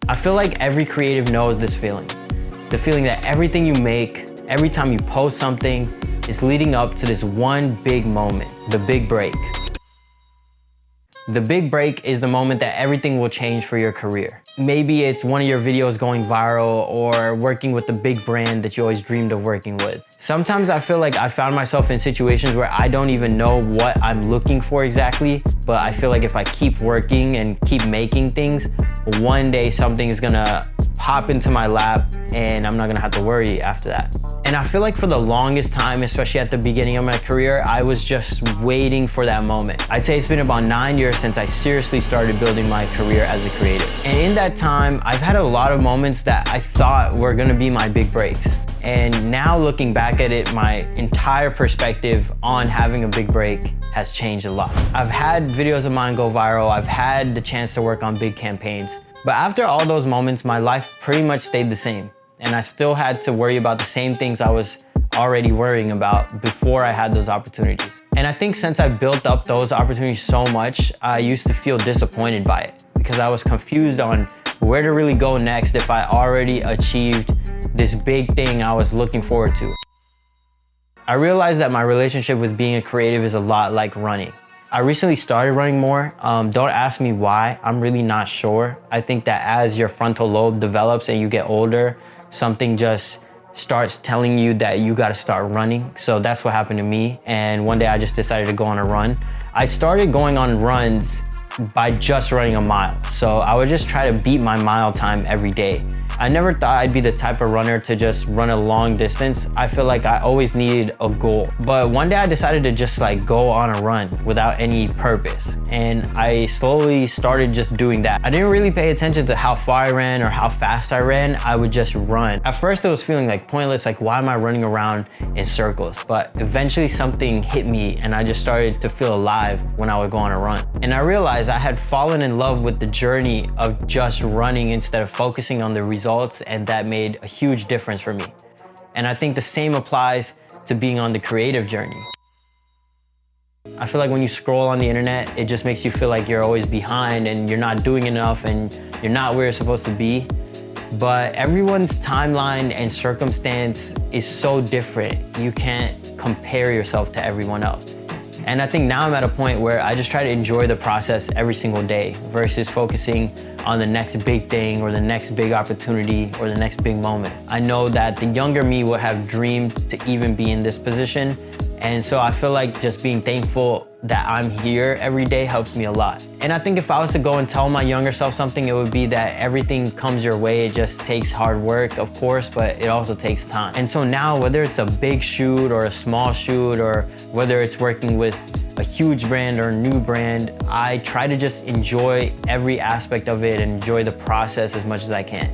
I feel like every creative knows this feeling. The feeling that everything you make, every time you post something, is leading up to this one big moment, the big break. The big break is the moment that everything will change for your career. Maybe it's one of your videos going viral or working with the big brand that you always dreamed of working with. Sometimes I feel like I found myself in situations where I don't even know what I'm looking for exactly, but I feel like if I keep working and keep making things, one day something is gonna pop into my lap and I'm not gonna have to worry after that. And I feel like for the longest time, especially at the beginning of my career, I was just waiting for that moment. I'd say it's been about 9 years since I seriously started building my career as a creative. And in that time, I've had a lot of moments that I thought were gonna be my big breaks. And now looking back at it, my entire perspective on having a big break has changed a lot. I've had videos of mine go viral, I've had the chance to work on big campaigns, but after all those moments, my life pretty much stayed the same. And I still had to worry about the same things I was already worrying about before I had those opportunities. And I think since I built up those opportunities so much, I used to feel disappointed by it because I was confused on where to really go next if I already achieved this big thing I was looking forward to. I realized that my relationship with being a creative is a lot like running. I recently started running more. Don't ask me why, I'm really not sure. I think that as your frontal lobe develops and you get older, something just starts telling you that you gotta start running. So that's what happened to me. And one day I just decided to go on a run. I started going on runs by just running a mile. So I would just try to beat my mile time every day. I never thought I'd be the type of runner to just run a long distance. I feel like I always needed a goal. But one day I decided to just like go on a run without any purpose. And I slowly started just doing that. I didn't really pay attention to how far I ran or how fast I ran. I would just run. At first it was feeling like pointless, like why am I running around in circles? But eventually something hit me and I just started to feel alive when I would go on a run. And I realized I had fallen in love with the journey of just running instead of focusing on the results, and that made a huge difference for me. And I think the same applies to being on the creative journey. I feel like when you scroll on the internet, it just makes you feel like you're always behind and you're not doing enough and you're not where you're supposed to be. But everyone's timeline and circumstance is so different. You can't compare yourself to everyone else. And I think now I'm at a point where I just try to enjoy the process every single day versus focusing on the next big thing or the next big opportunity or the next big moment. I know that the younger me would have dreamed to even be in this position. And so I feel like just being thankful that I'm here every day helps me a lot. And I think if I was to go and tell my younger self something, it would be that everything comes your way. It just takes hard work, of course, but it also takes time. And so now, whether it's a big shoot or a small shoot, or whether it's working with a huge brand or a new brand, I try to just enjoy every aspect of it and enjoy the process as much as I can.